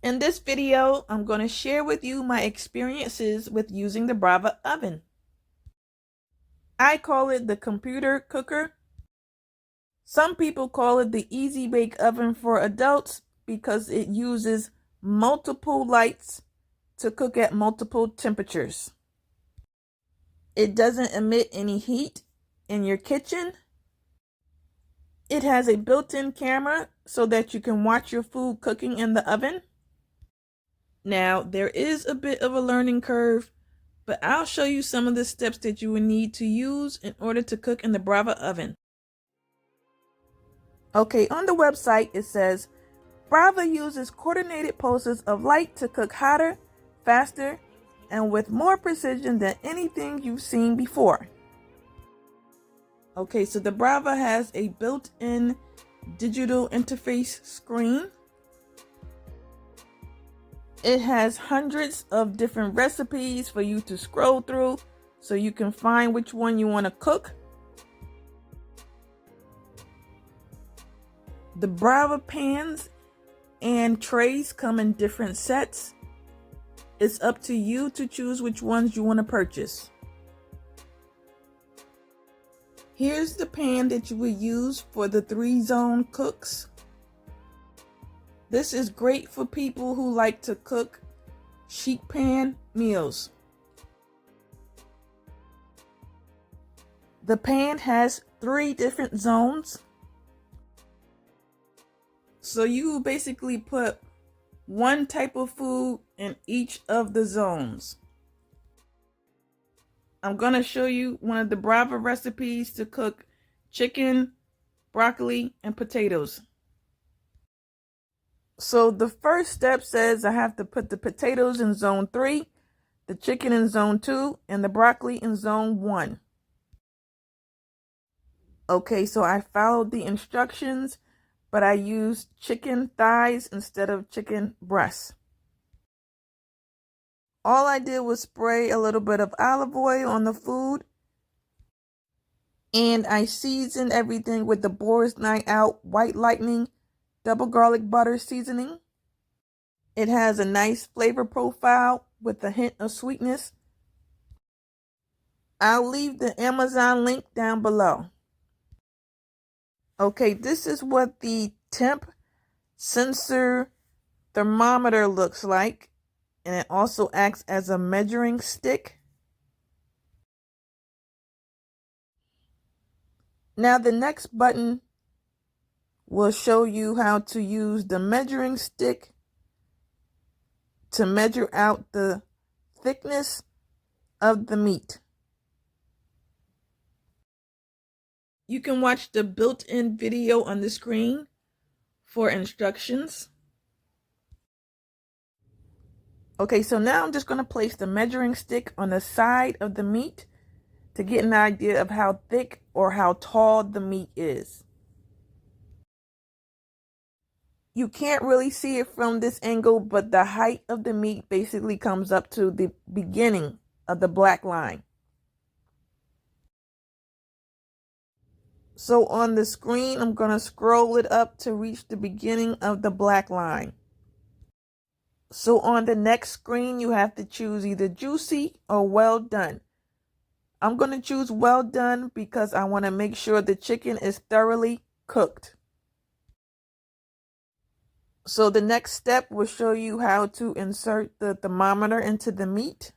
In this video, I'm going to share with you my experiences with using the Brava oven. I call it the computer cooker. Some people call it the easy bake oven for adults because it uses multiple lights to cook at multiple temperatures. It doesn't emit any heat in your kitchen. It has a built-in camera so that you can watch your food cooking in the oven. Now, there is a bit of a learning curve, but I'll show you some of the steps that you will need to use in order to cook in the Brava oven. Okay, on the website it says, Brava uses coordinated pulses of light to cook hotter, faster, and with more precision than anything you've seen before. Okay, so the Brava has a built-in digital interface screen. It has hundreds of different recipes for you to scroll through so you can find which one you want to cook. The Brava pans and trays come in different sets. It's up to you to choose which ones you want to purchase. Here's the pan that you will use for the 3-zone cooks. This is great for people who like to cook sheet pan meals. The pan has 3 different zones. So you basically put one type of food in each of the zones. I'm going to show you one of the Brava recipes to cook chicken, broccoli, and potatoes. So the first step says I have to put the potatoes in zone 3, the chicken in zone 2, and the broccoli in zone 1. Okay, so I followed the instructions, but I used chicken thighs instead of chicken breasts. All I did was spray a little bit of olive oil on the food, and I seasoned everything with the Boar's Night Out White Lightning double garlic butter seasoning. It has a nice flavor profile with a hint of sweetness. I'll leave the Amazon link down below. Okay, this is what the temp sensor thermometer looks like, and it also acts as a measuring stick. Now the next button will show you how to use the measuring stick to measure out the thickness of the meat. You can watch the built-in video on the screen for instructions. Okay, so now I'm just going to place the measuring stick on the side of the meat to get an idea of how thick or how tall the meat is. You can't really see it from this angle, but the height of the meat basically comes up to the beginning of the black line. So on the screen, I'm going to scroll it up to reach the beginning of the black line. So on the next screen, you have to choose either juicy or well done. I'm going to choose well done because I want to make sure the chicken is thoroughly cooked. So the next step will show you how to insert the thermometer into the meat.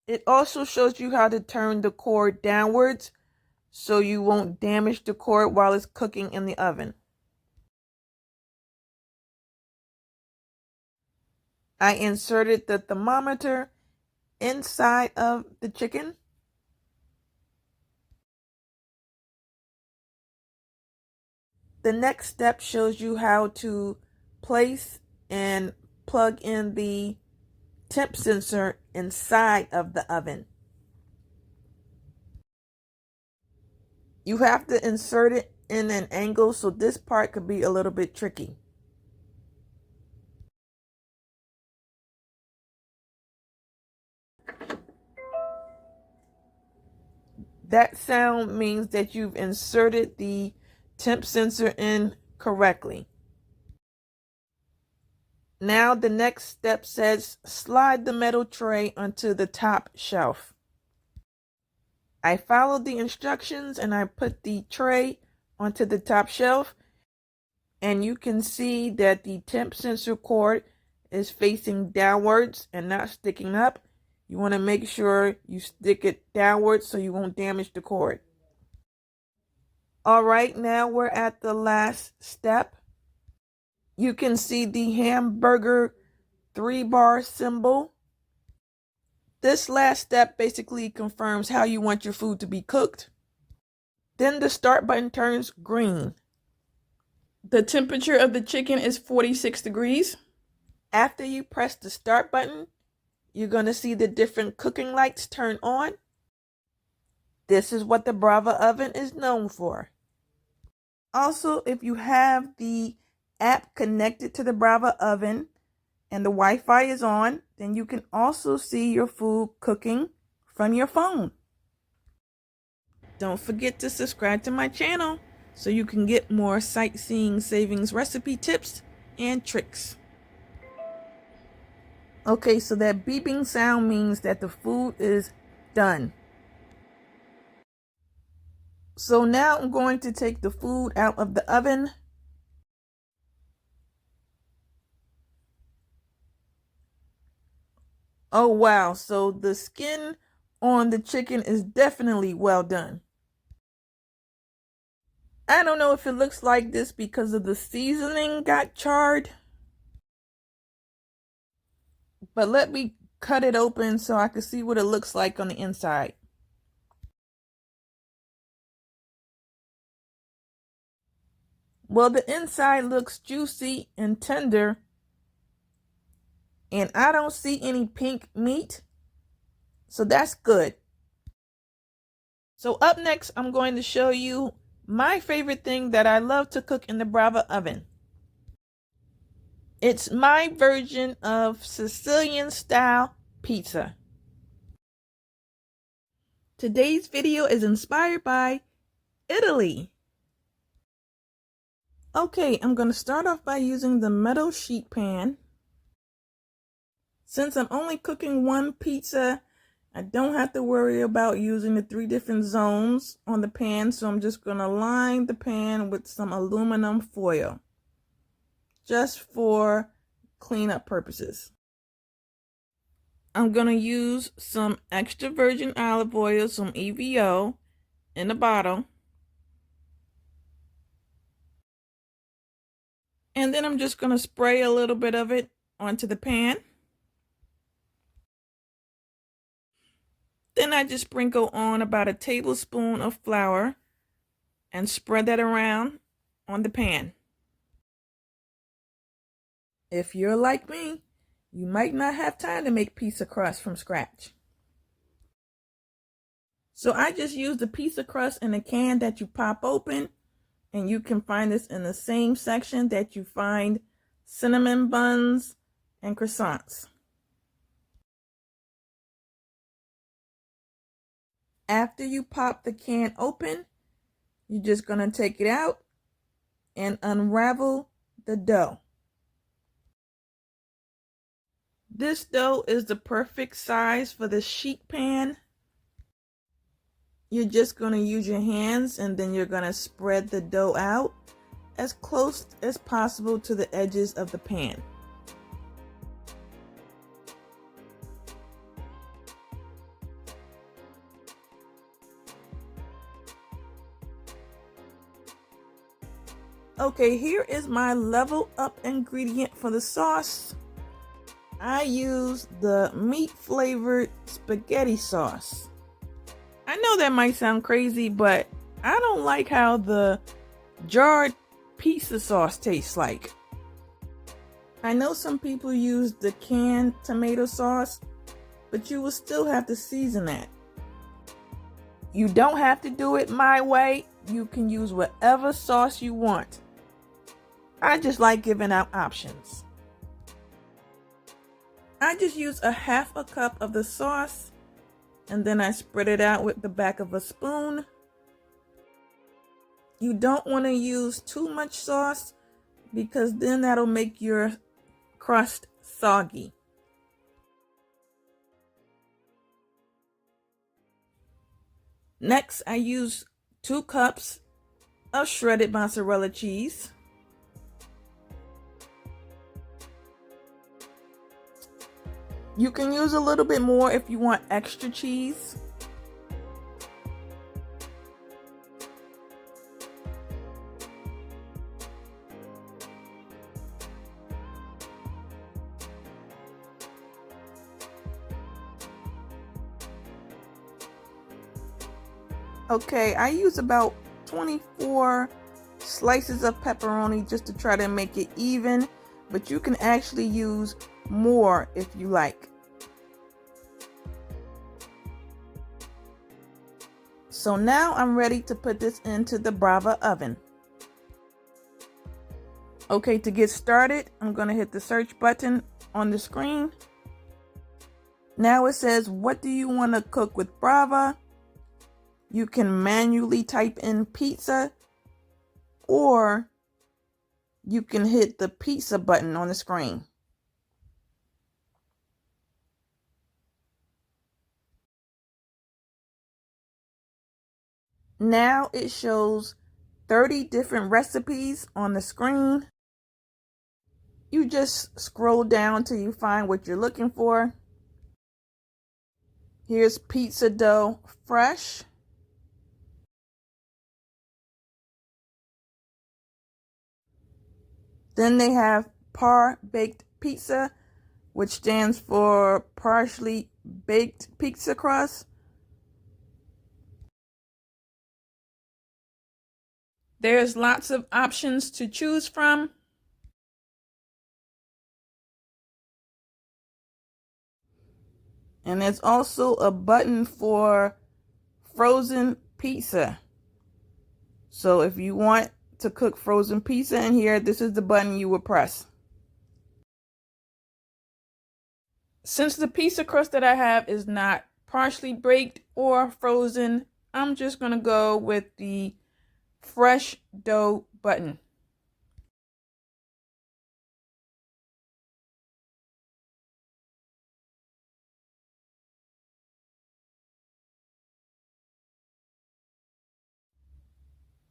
It also shows you how to turn the cord downwards so you won't damage the cord while it's cooking in the oven. I inserted the thermometer inside of the chicken. The next step shows you how to place and plug in the temp sensor inside of the oven. You have to insert it in an angle, so this part could be a little bit tricky. That sound means that you've inserted the temp sensor in correctly. Now the next step says slide the metal tray onto the top shelf. I followed the instructions and I put the tray onto the top shelf, and you can see that the temp sensor cord is facing downwards and not sticking up. You want to make sure you stick it downwards so you won't damage the cord. All right, now we're at the last step. You can see the hamburger 3-bar symbol. This last step basically confirms how you want your food to be cooked. Then the start button turns green. The temperature of the chicken is 46 degrees. After you press the start button, you're going to see the different cooking lights turn on. This is what the Brava oven is known for. Also, if you have the app connected to the Brava oven and the Wi-Fi is on, then you can also see your food cooking from your phone. Don't forget to subscribe to my channel so you can get more sightseeing savings recipe tips and tricks. Okay, so that beeping sound means that the food is done. So now I'm going to take the food out of the oven. Oh wow, so the skin on the chicken is definitely well done. I don't know if it looks like this because of the seasoning got charred, but let me cut it open so I can see what it looks like on the inside. Well, the inside looks juicy and tender, and I don't see any pink meat, so that's good. So up next, I'm going to show you my favorite thing that I love to cook in the Brava oven. It's my version of Sicilian-Style Pizza. Today's video is inspired by Italy. Okay, I'm going to start off by using the metal sheet pan. Since I'm only cooking one pizza, I don't have to worry about using the 3 different zones on the pan, so I'm just going to line the pan with some aluminum foil, just for cleanup purposes. I'm going to use some extra virgin olive oil, some EVO, in a bottle. And then I'm just going to spray a little bit of it onto the pan. Then I just sprinkle on about a tablespoon of flour and spread that around on the pan. If you're like me, you might not have time to make pizza crust from scratch. So I just use the pizza crust in a can that you pop open, and you can find this in the same section that you find cinnamon buns and croissants. After you pop the can open, you're just going to take it out and unravel the dough. This dough is the perfect size for the sheet pan. You're just going to use your hands, and then you're going to spread the dough out as close as possible to the edges of the pan. Okay, here is my level up ingredient for the sauce. I use the meat flavored spaghetti sauce. I know that might sound crazy, but I don't like how the jarred pizza sauce tastes like. I know some people use the canned tomato sauce, but you will still have to season that. You don't have to do it my way. You can use whatever sauce you want. I just like giving out options. I just use a half a cup of the sauce, and then I spread it out with the back of a spoon. You don't want to use too much sauce because then that'll make your crust soggy. Next, I use 2 cups of shredded mozzarella cheese. You can use a little bit more if you want extra cheese. Okay, I use about 24 slices of pepperoni just to try to make it even, but you can actually use more if you like. So now I'm ready to put this into the Brava oven. Okay, to get started, I'm going to hit the search button on the screen. Now it says, what do you want to cook with Brava? You can manually type in pizza, or you can hit the pizza button on the screen. Now it shows 30 different recipes on the screen. You just scroll down till you find what you're looking for. Here's pizza dough fresh. Then they have par baked pizza, which stands for partially baked pizza crust. There's lots of options to choose from. And there's also a button for frozen pizza. So if you want to cook frozen pizza in here, this is the button you would press. Since the pizza crust that I have is not partially baked or frozen, I'm just going to go with the fresh dough button.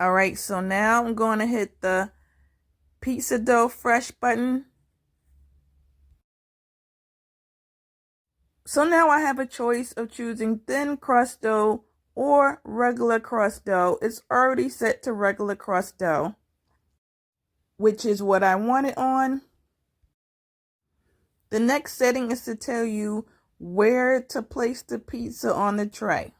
All right, so now I'm going to hit the pizza dough fresh button. So now I have a choice of choosing thin crust dough or regular crust dough. It's already set to regular crust dough, which is what I want it on. The next setting is to tell you where to place the pizza on the tray.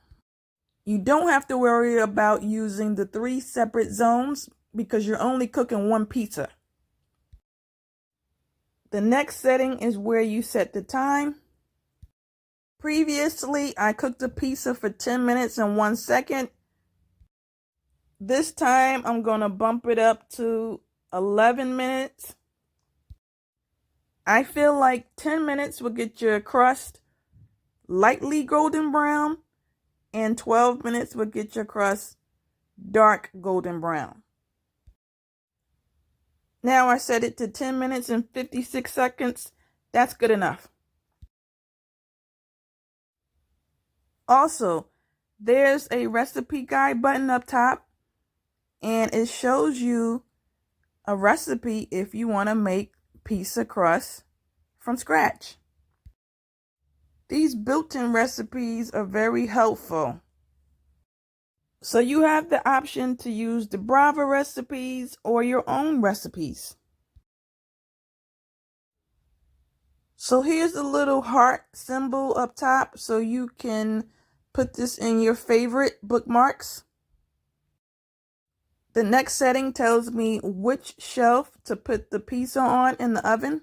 You don't have to worry about using the 3 separate zones because you're only cooking 1 pizza. The next setting is where you set the time. Previously, I cooked the pizza for 10 minutes and 1 second. This time, I'm going to bump it up to 11 minutes. I feel like 10 minutes will get your crust lightly golden brown, and 12 minutes will get your crust dark golden brown. Now I set it to 10 minutes and 56 seconds. That's good enough. Also, there's a recipe guide button up top, and it shows you a recipe if you want to make pizza crust from scratch. These built-in recipes are very helpful. So you have the option to use the Brava recipes or your own recipes. So here's a little heart symbol up top so you can put this in your favorite bookmarks. The next setting tells me which shelf to put the pizza on in the oven.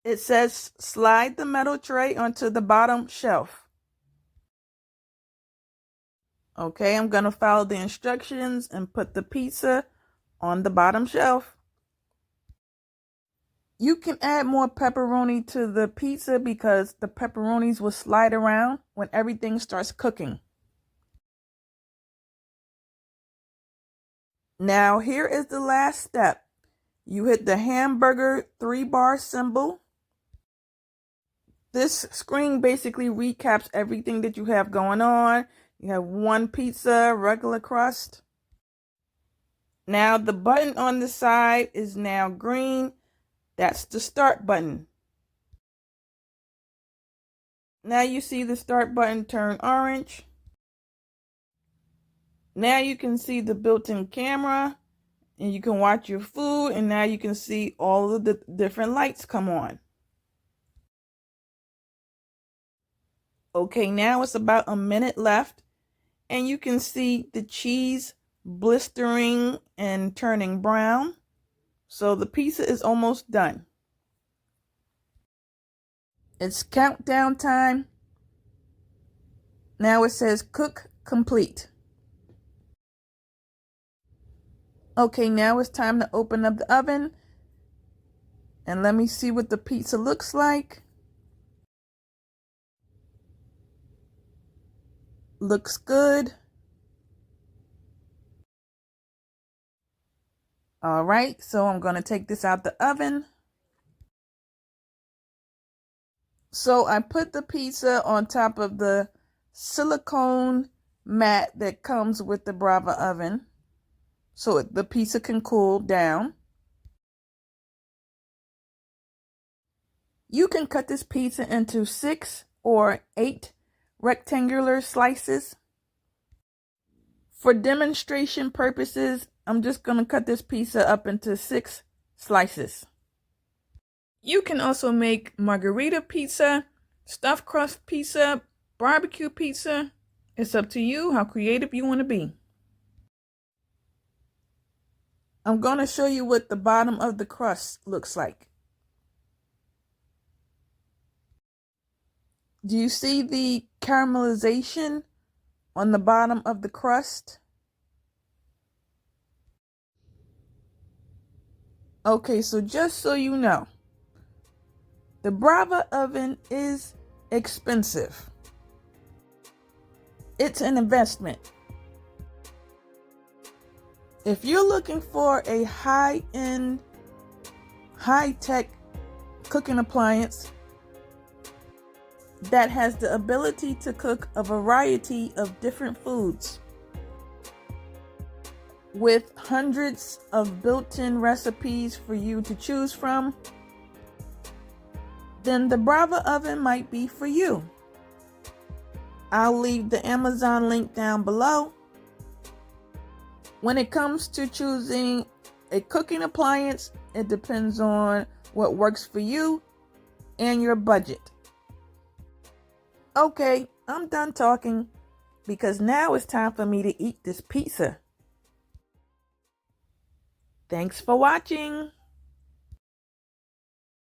It says slide the metal tray onto the bottom shelf. Okay, I'm going to follow the instructions and put the pizza on the bottom shelf. You can add more pepperoni to the pizza because the pepperonis will slide around when everything starts cooking. Now, here is the last step. you hit the hamburger 3-bar symbol. This screen basically recaps everything that you have going on. You have 1 pizza, regular crust. Now the button on the side is now green. That's the start button. Now you see the start button turn orange. Now you can see the built-in camera and you can watch your food, and now you can see all of the different lights come on. Okay, now it's about a minute left and you can see the cheese blistering and turning brown. So the pizza is almost done. It's countdown time. Now it says cook complete. Okay, now it's time to open up the oven. And let me see what the pizza looks like. Looks good. All right, so I'm going to take this out the oven. So I put the pizza on top of the silicone mat that comes with the Brava oven so the pizza can cool down. You can cut this pizza into 6 or 8 rectangular slices. For demonstration purposes, I'm just going to cut this pizza up into 6 slices. You can also make margarita pizza, stuffed crust pizza, barbecue pizza. It's up to you how creative you want to be. I'm going to show you what the bottom of the crust looks like. Do you see the caramelization on the bottom of the crust? Okay, so just so you know, the Brava oven is expensive. It's an investment. If you're looking for a high-end, high-tech cooking appliance that has the ability to cook a variety of different foods with hundreds of built-in recipes for you to choose from, then the Brava oven might be for you. I'll leave the Amazon link down below. When it comes to choosing a cooking appliance, it depends on what works for you and your budget. Okay, I'm done talking because now it's time for me to eat this pizza. Thanks for watching.